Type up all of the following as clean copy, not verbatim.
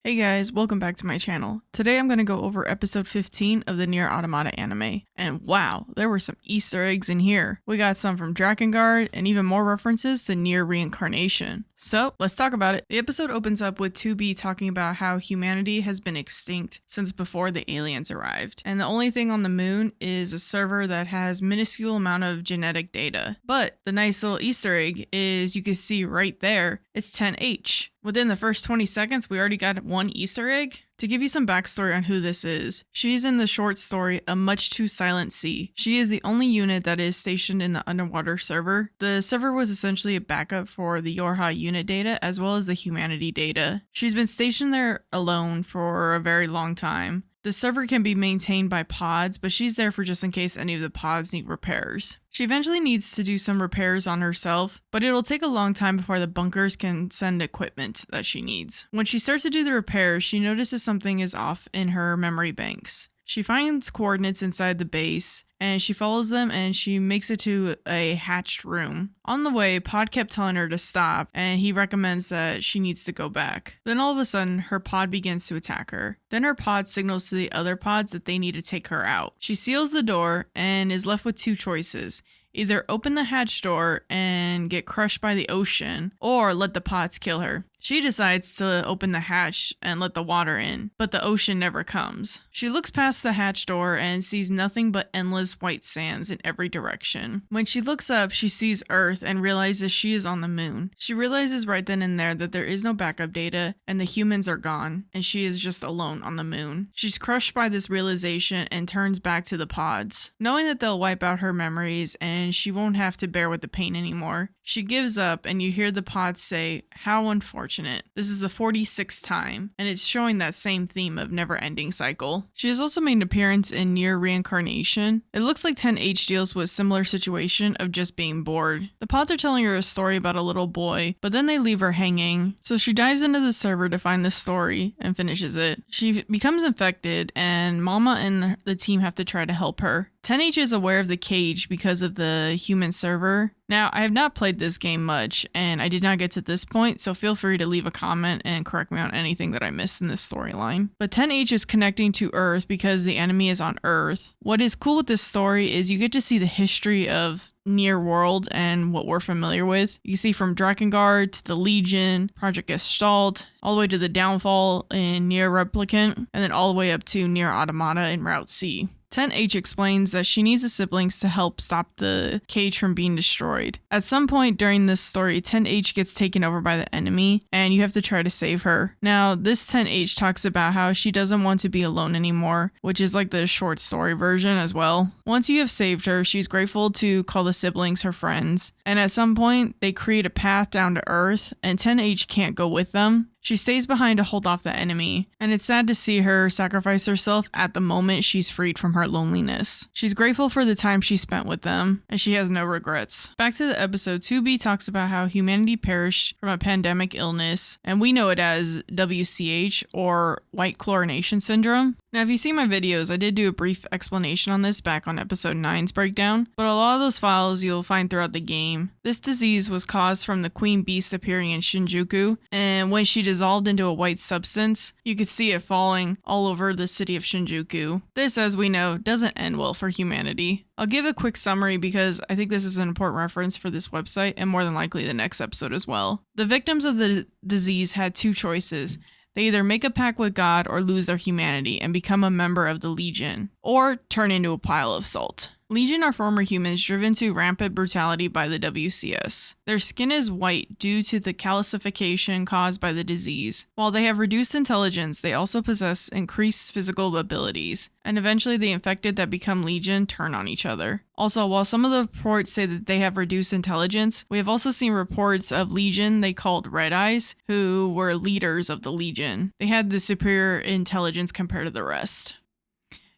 Hey guys, welcome back to my channel. Today I'm going to go over episode 15 of the NieR Automata anime, and wow, there were some Easter eggs in here. We got some from Drakengard, and even more references to NieR Reincarnation. So, let's talk about it. The episode opens up with 2B talking about how humanity has been extinct since before the aliens arrived, and the only thing on the moon is a server that has minuscule amount of genetic data. But the nice little Easter egg is you can see right there, it's 10H. Within the first 20 seconds, we already got one Easter egg. To give you some backstory on who this is, she's in the short story A Much Too Silent Sea. She is the only unit that is stationed in the underwater server. The server was essentially a backup for the YoRHa unit data as well as the humanity data. She's been stationed there alone for a very long time. The server can be maintained by pods, but she's there for just in case any of the pods need repairs. She eventually needs to do some repairs on herself, but it'll take a long time before the bunkers can send equipment that she needs. When she starts to do the repairs, she notices something is off in her memory banks. She finds coordinates inside the base, and she follows them and she makes it to a hatched room. On the way, Pod kept telling her to stop, and he recommends that she needs to go back. Then all of a sudden, her pod begins to attack her. Then her pod signals to the other pods that they need to take her out. She seals the door and is left with two choices. Either open the hatch door and get crushed by the ocean, or let the pods kill her. She decides to open the hatch and let the water in, but the ocean never comes. She looks past the hatch door and sees nothing but endless white sands in every direction. When she looks up, she sees Earth and realizes she is on the moon. She realizes right then and there that there is no backup data and the humans are gone, and she is just alone on the moon. She's crushed by this realization and turns back to the pods. Knowing that they'll wipe out her memories and she won't have to bear with the pain anymore, she gives up, and you hear the pods say, "How unfortunate." This is the 46th time, and it's showing that same theme of never-ending cycle. She has also made an appearance in NieR Reincarnation. It looks like 10H deals with a similar situation of just being bored. The pods are telling her a story about a little boy, but then they leave her hanging, so she dives into the server to find the story and finishes it. She becomes infected, and Mama and the team have to try to help her. 10H is aware of the cage because of the human server. Now, I have not played this game much, and I did not get to this point, so feel free to leave a comment and correct me on anything that I missed in this storyline. But 10H is connecting to Earth because the enemy is on Earth. What is cool with this story is you get to see the history of NieR world and what we're familiar with. You see from Drakengard to the Legion, Project Gestalt, all the way to the downfall in NieR Replicant, and then all the way up to NieR Automata in Route C. 10H explains that she needs the siblings to help stop the cage from being destroyed. At some point during this story, 10H gets taken over by the enemy, and you have to try to save her. Now, this 10H talks about how she doesn't want to be alone anymore, which is like the short story version as well. Once you have saved her, she's grateful to call the siblings her friends, and at some point, they create a path down to Earth, and 10H can't go with them. She stays behind to hold off the enemy, and it's sad to see her sacrifice herself at the moment she's freed from her loneliness. She's grateful for the time she spent with them, and she has no regrets. Back to the episode, 2B talks about how humanity perished from a pandemic illness, and we know it as WCH, or white chlorination syndrome. Now, if you see my videos, I did do a brief explanation on this back on episode 9's breakdown, but a lot of those files you'll find throughout the game. This disease was caused from the queen beast appearing in Shinjuku, and when she dissolved into a white substance, you could see it falling all over the city of Shinjuku. This, as we know, doesn't end well for humanity. I'll give a quick summary because I think this is an important reference for this website and more than likely the next episode as well. The victims of the disease had two choices. They either make a pact with God or lose their humanity and become a member of the Legion, or turn into a pile of salt. Legion are former humans driven to rampant brutality by the WCS. Their skin is white due to the calcification caused by the disease. While they have reduced intelligence, they also possess increased physical abilities, and eventually the infected that become Legion turn on each other. Also, while some of the reports say that they have reduced intelligence, we have also seen reports of Legion they called Red Eyes, who were leaders of the Legion. They had the superior intelligence compared to the rest.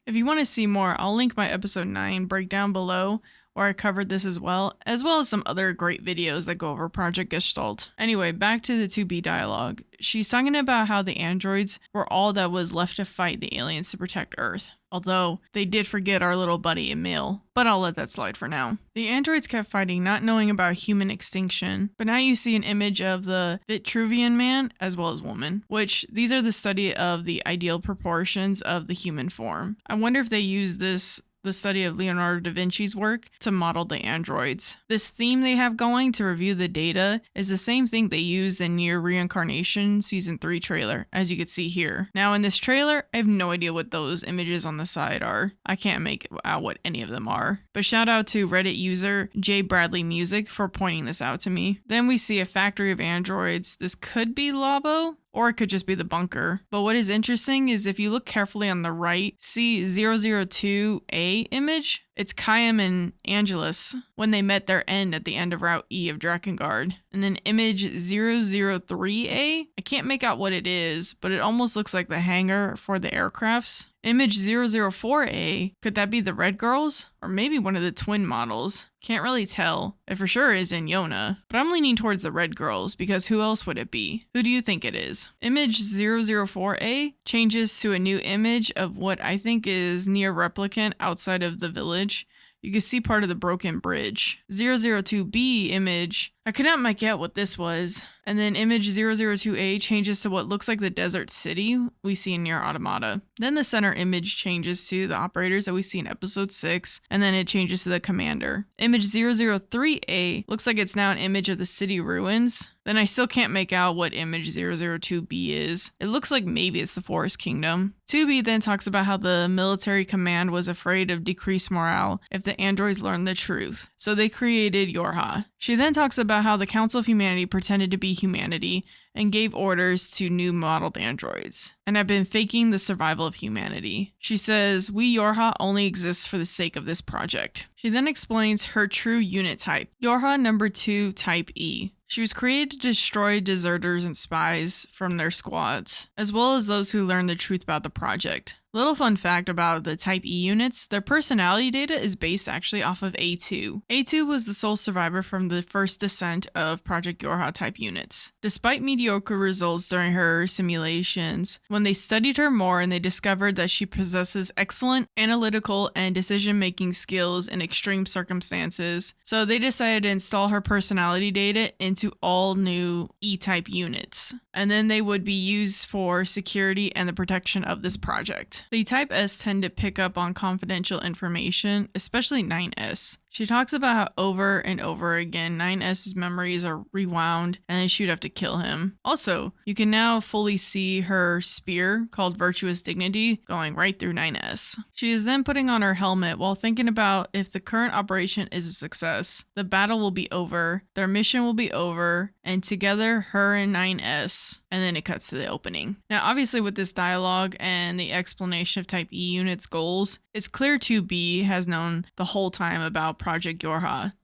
If you want to see more, I'll link my episode 9 breakdown below, where I covered this as well as some other great videos that go over Project Gestalt. Anyway, back to the 2B dialogue. She's talking about how the androids were all that was left to fight the aliens to protect Earth. although they did forget our little buddy Emil, but I'll let that slide for now. The androids kept fighting, not knowing about human extinction, but now you see an image of the Vitruvian man as well as woman, which these are the study of the ideal proportions of the human form. I wonder if they use the study of Leonardo da Vinci's work to model the androids. This theme they have going to review the data is the same thing they used in NieR Reincarnation Season 3 trailer, as you can see here. Now in this trailer, I have no idea what those images on the side are. I can't make out what any of them are. But shout out to Reddit user J Bradley Music for pointing this out to me. Then we see a factory of androids. This could be Labo, or it could just be the bunker. But what is interesting is if you look carefully on the right, see 002A image? It's Kayam and Angelus when they met their end at the end of Route E of Drakengard. And then image 003A, I can't make out what it is, but it almost looks like the hangar for the aircrafts. Image 004A, could that be the Red Girls? Or maybe one of the twin models? Can't really tell. It for sure is in YoRHa, but I'm leaning towards the Red Girls because who else would it be? Who do you think it is? Image 004A changes to a new image of what I think is NieR Replicant outside of the village. You can see part of the broken bridge. 002B image, I could not make out what this was. And then image 002A changes to what looks like the desert city we see in NieR Automata. Then the center image changes to the operators that we see in episode 6, and then it changes to the commander. Image 003A looks like it's now an image of the city ruins. Then I still can't make out what image 002B is. It looks like maybe it's the Forest Kingdom. 2B then talks about how the military command was afraid of decreased morale if the androids learned the truth, so they created YoRHa. She then talks about how the Council of Humanity pretended to be humanity and gave orders to new modeled androids, and have been faking the survival of humanity. She says, "We YoRHa only exists for the sake of this project." She then explains her true unit type, YoRHa number 2 type E. She was created to destroy deserters and spies from their squads, as well as those who learned the truth about the project. Little fun fact about the Type E units, their personality data is based actually off of A2. A2 was the sole survivor from the first descent of Project YoRHa type units. Despite mediocre results during her simulations, when they studied her more and they discovered that she possesses excellent analytical and decision-making skills in extreme circumstances, so they decided to install her personality data into all new E-type units. And then they would be used for security and the protection of this project. The Type S tend to pick up on confidential information, especially 9S. She talks about how over and over again 9S's memories are rewound and then she'd have to kill him. Also, you can now fully see her spear called Virtuous Dignity going right through 9S. She is then putting on her helmet while thinking about if the current operation is a success, the battle will be over, their mission will be over, and together her and 9S, and then it cuts to the opening. Now obviously with this dialogue and the explanation of Type E units goals, it's clear 2B has known the whole time about Project YoRHa.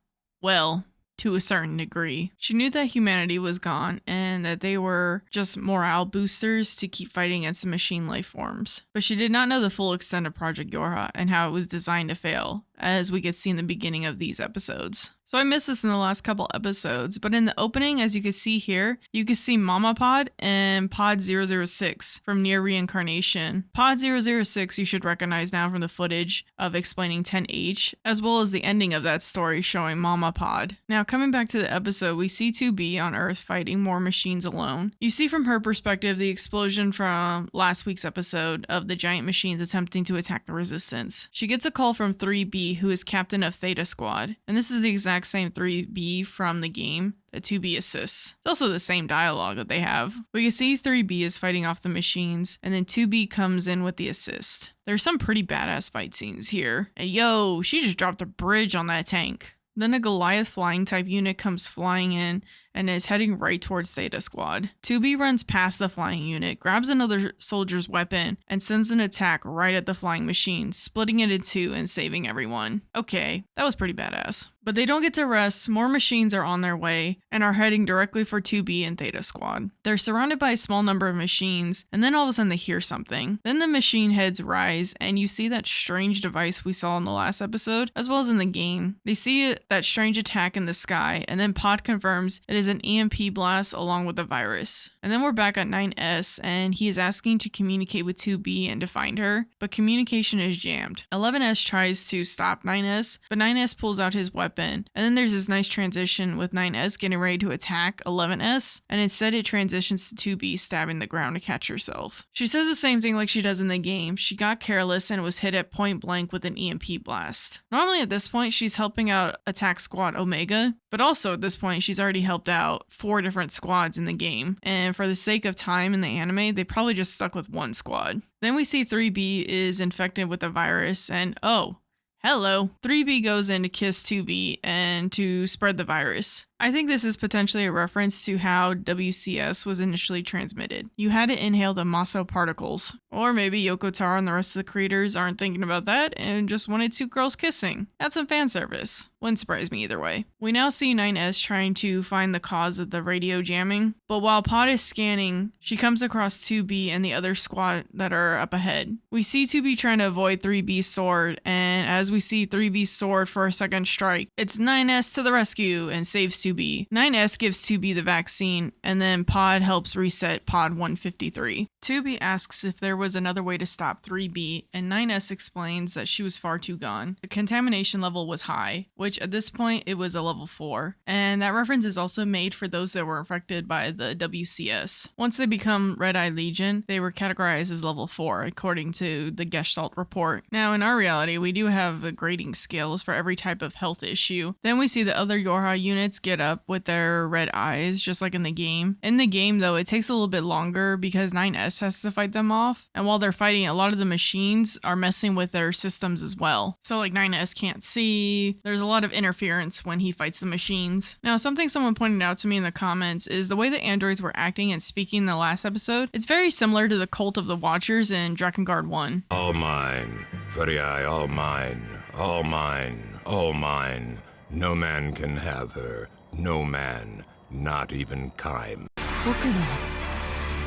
Well, to a certain degree. She knew that humanity was gone and that they were just morale boosters to keep fighting against the machine life forms. But she did not know the full extent of Project YoRHa and how it was designed to fail, as we get to see in the beginning of these episodes. So I missed this in the last couple episodes, but in the opening, as you can see here, you can see Mama Pod and Pod 006 from NieR Reincarnation. Pod 006 you should recognize now from the footage of explaining 10H, as well as the ending of that story showing Mama Pod. Now coming back to the episode, we see 2B on Earth fighting more machines alone. You see from her perspective the explosion from last week's episode of the giant machines attempting to attack the Resistance. She gets a call from 3B, who is captain of Theta Squad, and this is the exact same 3B from the game that 2B assists. It's also the same dialogue that they have. We can see 3B is fighting off the machines, and then 2B comes in with the assist. There's some pretty badass fight scenes here. And yo, she just dropped a bridge on that tank. Then a Goliath flying type unit comes flying in and is heading right towards Theta Squad. 2B runs past the flying unit, grabs another soldier's weapon, and sends an attack right at the flying machine, splitting it in two and saving everyone. Okay, that was pretty badass. But they don't get to rest, more machines are on their way and are heading directly for 2B and Theta Squad. They're surrounded by a small number of machines, and then all of a sudden they hear something. Then the machine heads rise, and you see that strange device we saw in the last episode, as well as in the game. They see that strange attack in the sky, and then Pod confirms it is an EMP blast along with the virus. And then we're back at 9S, and he is asking to communicate with 2B and to find her, but communication is jammed. 11S tries to stop 9S, but 9S pulls out his weapon, and then there's this nice transition with 9S getting ready to attack 11S, and instead it transitions to 2B stabbing the ground to catch herself. She says the same thing like she does in the game. She got careless and was hit at point blank with an EMP blast. Normally at this point she's helping out Attack Squad Omega, but also at this point she's already helped out 4 different squads in the game, and for the sake of time in the anime, they probably just stuck with 1 squad. Then we see 3B is infected with the virus, and oh, hello, 3B goes in to kiss 2B and to spread the virus. I think this is potentially a reference to how WCS was initially transmitted. You had to inhale the Maso particles. Or maybe Yoko Taro and the rest of the creators aren't thinking about that and just wanted 2 girls kissing. That's some fan service. Wouldn't surprise me either way. We now see 9S trying to find the cause of the radio jamming, but while Pod is scanning, she comes across 2B and the other squad that are up ahead. We see 2B trying to avoid 3B's sword, and as we see 3B's sword for a second strike, it's 9S to the rescue and saves 2B. 9S gives 2B the vaccine, and then Pod helps reset Pod 153. 2B asks if there was another way to stop 3B, and 9S explains that she was far too gone. The contamination level was high, which at this point it was a level 4, and that reference is also made for those that were infected by the WCS. Once they become Red Eye Legion, they were categorized as level 4 according to the Gestalt report. Now in our reality, we do have grading scales for every type of health issue. Then we see the other YoRHa units get up with their red eyes, just like in the game. In the game though, it takes a little bit longer because 9S has to fight them off, and while they're fighting, a lot of the machines are messing with their systems as well. So like 9S can't see, there's a lot of interference when he fights the machines. Now something someone pointed out to me in the comments is the way the androids were acting and speaking in the last episode. It's very similar to the Cult of the Watchers in Drakengard 1. All mine, Furry Eye, all mine, all mine, all mine. No man can have her, no man, not even Kaim.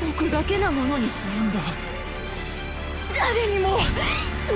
僕だけなものにするんだ。誰にも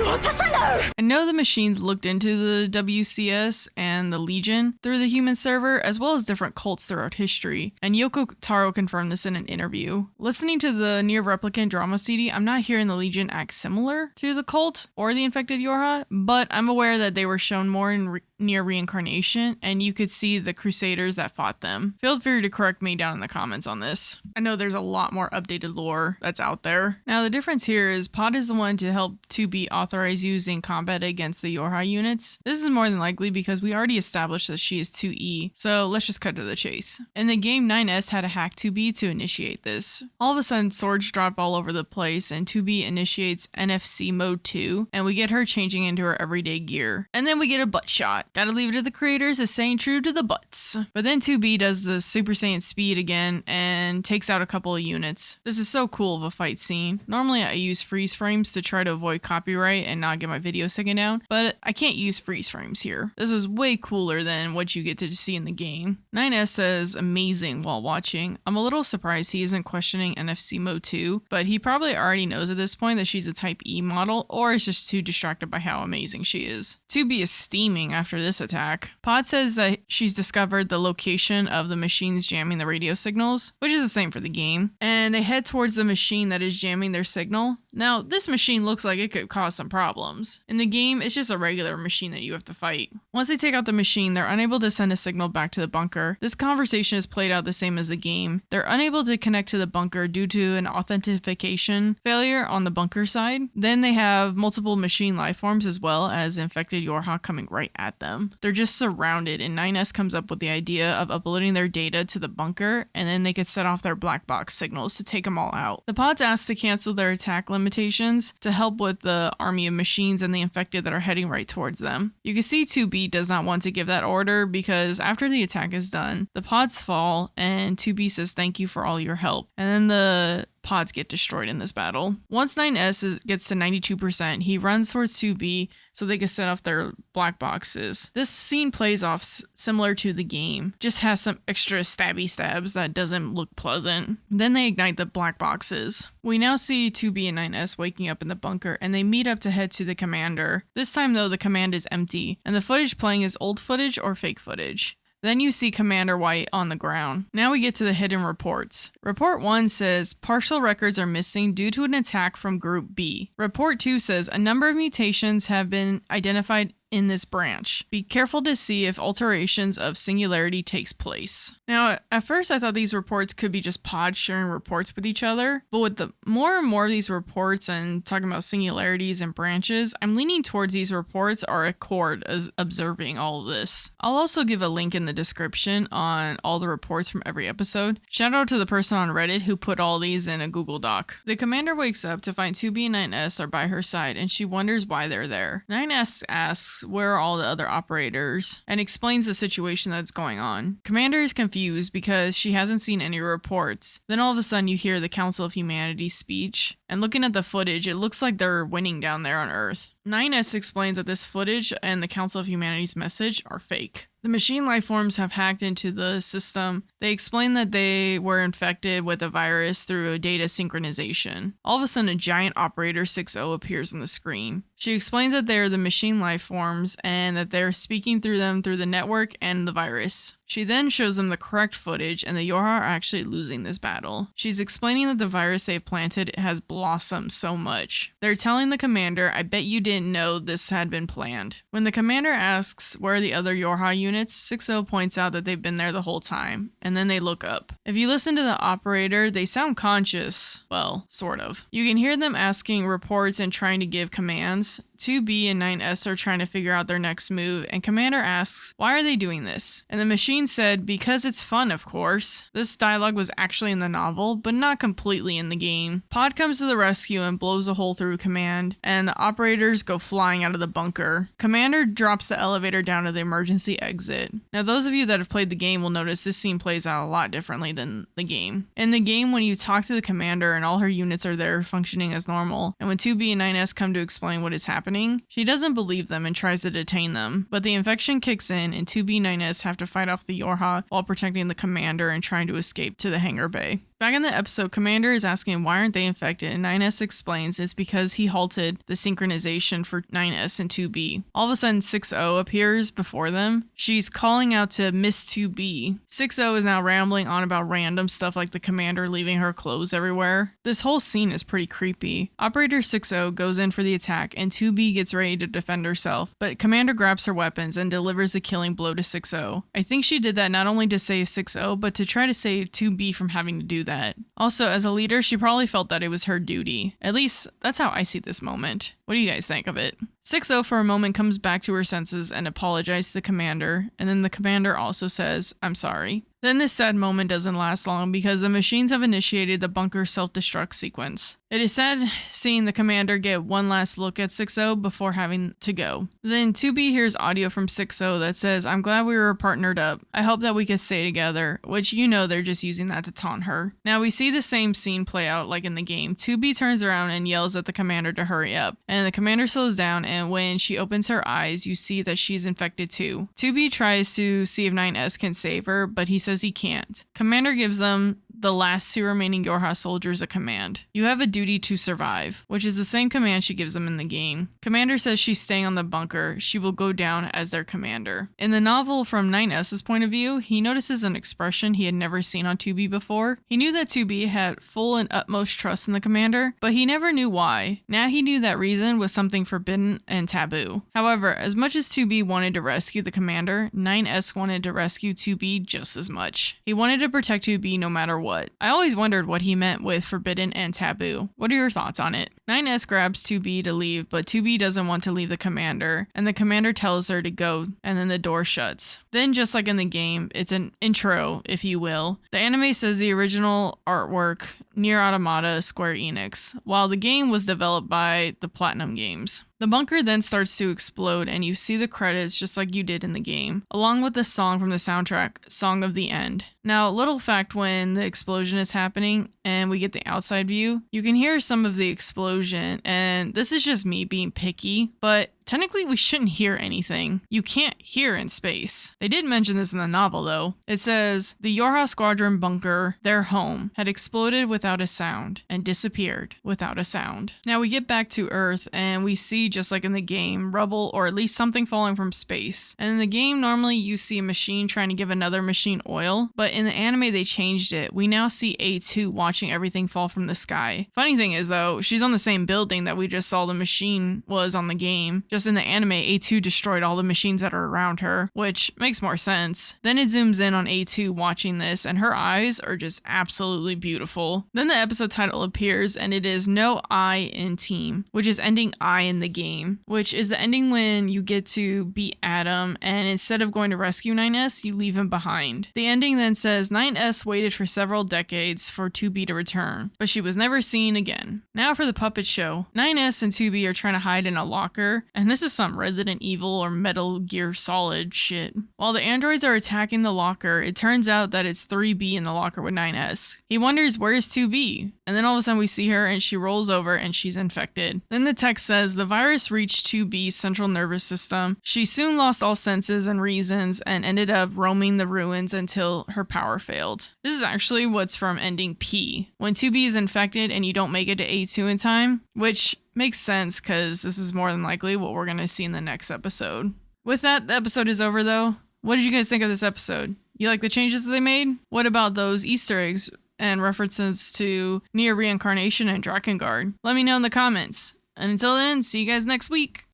渡さない。 I know the machines looked into the WCS and the Legion through the human server, as well as different cults throughout history, and Yoko Taro confirmed this in an interview. Listening to the NieR Replicant drama CD, I'm not hearing the Legion act similar to the cult or the infected YoRHa, but I'm aware that they were shown more in NieR Reincarnation, and you could see the Crusaders that fought them. Feel free to correct me down in the comments on this. I know there's a lot more updated lore that's out there. Now the difference here is Pod is the one to help 2B authorize using combat against the YoRHa units. This is more than likely because we already established that she is 2E, so let's just cut to the chase. In the game, 9S had to hack 2B to initiate this. All of a sudden, swords drop all over the place, and 2B initiates NFC mode 2, and we get her changing into her everyday gear. And then we get a butt shot. Gotta leave it to the creators as staying true to the butts. But then 2B does the Super Saiyan speed again and takes out a couple of units. This is so cool of a fight scene. Normally I use freeze frames to try to avoid copyright and not get my video taken down, but I can't use freeze frames here. This was way cooler than what you get to see in the game. 9S says amazing while watching. I'm a little surprised he isn't questioning NFC mode 2, but he probably already knows at this point that she's a type E model, or is just too distracted by how amazing she is. 2B is steaming after this attack. Pod says that she's discovered the location of the machines jamming the radio signals, which is the same for the game, and they head towards the machine that is jamming their signal. Now, this machine looks like it could cause some problems. In the game, it's just a regular machine that you have to fight. Once they take out the machine, they're unable to send a signal back to the bunker. This conversation is played out the same as the game. They're unable to connect to the bunker due to an authentication failure on the bunker side. Then they have multiple machine lifeforms as well as infected YoRHa coming right at them. They're just surrounded, and 9S comes up with the idea of uploading their data to the bunker, and then they could set off their black box signals to take them all out. The Pod's asked to cancel their attack limitations to help with the army of machines and the infected that are heading right towards them. You can see 2B does not want to give that order because after the attack is done, the pods fall and 2B says thank you for all your help. And then the pods get destroyed in this battle. Once 9S gets to 92%, he runs towards 2B so they can set off their black boxes. This scene plays off similar to the game, just has some extra stabby stabs that doesn't look pleasant. Then they ignite the black boxes. We now see 2B and 9S waking up in the bunker, and they meet up to head to the commander. This time though, the command is empty, and the footage playing is old footage or fake footage. Then you see Commander White on the ground. Now we get to the hidden reports. Report 1 says partial records are missing due to an attack from Group B. Report 2 says a number of mutations have been identified in this branch. Be careful to see if alterations of singularity takes place. Now, at first I thought these reports could be just pods sharing reports with each other, but with the more and more of these reports and talking about singularities and branches, I'm leaning towards these reports are a cord as observing all of this. I'll also give a link in the description on all the reports from every episode. Shout out to the person on Reddit who put all these in a Google Doc. The commander wakes up to find 2B and 9S are by her side, and she wonders why they're there. 9S asks where are all the other operators and explains the situation that's going on. Commander is confused because she hasn't seen any reports. Then all of a sudden you hear the Council of Humanity's speech, and looking at the footage, it looks like they're winning down there on Earth. 9S explains that this footage and the Council of Humanity's message are fake. The machine life forms have hacked into the system. They explain that they were infected with a virus through a data synchronization. All of a sudden, a giant operator 6.0 appears on the screen. She explains that they're the machine life forms and that they're speaking through them through the network and the virus. She then shows them the correct footage, and the YoRHa are actually losing this battle. She's explaining that the virus they've planted has blossomed so much. They're telling the commander, I bet you didn't know this had been planned. When the commander asks where are the other YoRHa units, 6.0 points out that they've been there the whole time, and then they look up. If you listen to the operator, they sound conscious. Well, sort of. You can hear them asking reports and trying to give commands. 2B and 9S are trying to figure out their next move, and Commander asks, why are they doing this? And the machine said, because it's fun, of course. This dialogue was actually in the novel, but not completely in the game. Pod comes to the rescue and blows a hole through Command, and the operators go flying out of the bunker. Commander drops the elevator down to the emergency exit. Now, those of you that have played the game will notice this scene plays out a lot differently than the game. In the game, when you talk to the commander and all her units are there functioning as normal, and when 2B and 9S come to explain what is happening, she doesn't believe them and tries to detain them, but the infection kicks in and 2B and 9S have to fight off the YoRHa while protecting the commander and trying to escape to the hangar bay. Back in the episode, Commander is asking why aren't they infected, and 9S explains it's because he halted the synchronization for 9S and 2B. All of a sudden, 6.0 appears before them. She's calling out to Miss 2B. 6.0 is now rambling on about random stuff like the commander leaving her clothes everywhere. This whole scene is pretty creepy. Operator 6.0 goes in for the attack, and 2B gets ready to defend herself, but Commander grabs her weapons and delivers the killing blow to 6.0. I think she did that not only to save 6.0, but to try to save 2B from having to do that. Also, as a leader, she probably felt that it was her duty. At least, that's how I see this moment. What do you guys think of it? 6.0 for a moment comes back to her senses and apologizes to the commander, and then the commander also says, I'm sorry. Then this sad moment doesn't last long because the machines have initiated the bunker self-destruct sequence. It is sad seeing the commander get one last look at 6.0 before having to go. Then 2B hears audio from 6.0 that says, I'm glad we were partnered up. I hope that we could stay together, which you know they're just using that to taunt her. Now we see the same scene play out like in the game. 2B turns around and yells at the commander to hurry up, and the commander slows down, and when she opens her eyes, you see that she's infected too. 2B tries to see if 9S can save her, but he says he can't. Commander gives them the last two remaining YoRHa soldiers a command. You have a duty to survive, which is the same command she gives them in the game. Commander says she's staying on the bunker. She will go down as their commander. In the novel, from 9S's point of view, he notices an expression he had never seen on 2B before. He knew that 2B had full and utmost trust in the commander, but he never knew why. Now he knew that reason was something forbidden and taboo. However, as much as 2B wanted to rescue the commander, 9S wanted to rescue 2B just as much. He wanted to protect 2B no matter what. I always wondered what he meant with forbidden and taboo. What are your thoughts on it? 9S grabs 2B to leave, but 2B doesn't want to leave the commander, and the commander tells her to go, and then the door shuts. Then, just like in the game, it's an intro, if you will. The anime says the original artwork NieR Automata Square Enix, while the game was developed by the Platinum Games. The bunker then starts to explode and you see the credits just like you did in the game, along with the song from the soundtrack, Song of the End. Now, little fact, when the explosion is happening and we get the outside view, you can hear some of the explosion, and this is just me being picky, but technically we shouldn't hear anything. You can't hear in space. They did mention this in the novel though. It says, the YoRHa squadron bunker, their home, had exploded without a sound and disappeared without a sound. Now we get back to Earth and we see, just like in the game, rubble or at least something falling from space. And in the game, normally you see a machine trying to give another machine oil, but in the anime they changed it. We now see A2 watching everything fall from the sky. Funny thing is though, she's on the same building that we just saw the machine was on the game. Just in the anime, A2 destroyed all the machines that are around her, which makes more sense. Then it zooms in on A2 watching this, and her eyes are just absolutely beautiful. Then the episode title appears, and it is No I in Team, which is ending I in the game, which is the ending when you get to beat Adam, and instead of going to rescue 9S, you leave him behind. The ending then says 9S waited for several decades for 2B to return, but she was never seen again. Now for the puppet show. 9S and 2B are trying to hide in a locker, and this is some Resident Evil or Metal Gear Solid shit. While the androids are attacking the locker, it turns out that it's 3B in the locker with 9S. He wonders where's 2B, and then all of a sudden we see her and she rolls over and she's infected. Then the text says the virus reached 2B's central nervous system. She soon lost all senses and reasons and ended up roaming the ruins until her power failed. This is actually what's from ending P, when 2B is infected and you don't make it to A2 in time, which makes sense because this is more than likely what we're going to see in the next episode. With that, the episode is over though. What did you guys think of this episode? You like the changes that they made? What about those Easter eggs and references to NieR Reincarnation and Drakengard? Let me know in the comments. And until then, see you guys next week.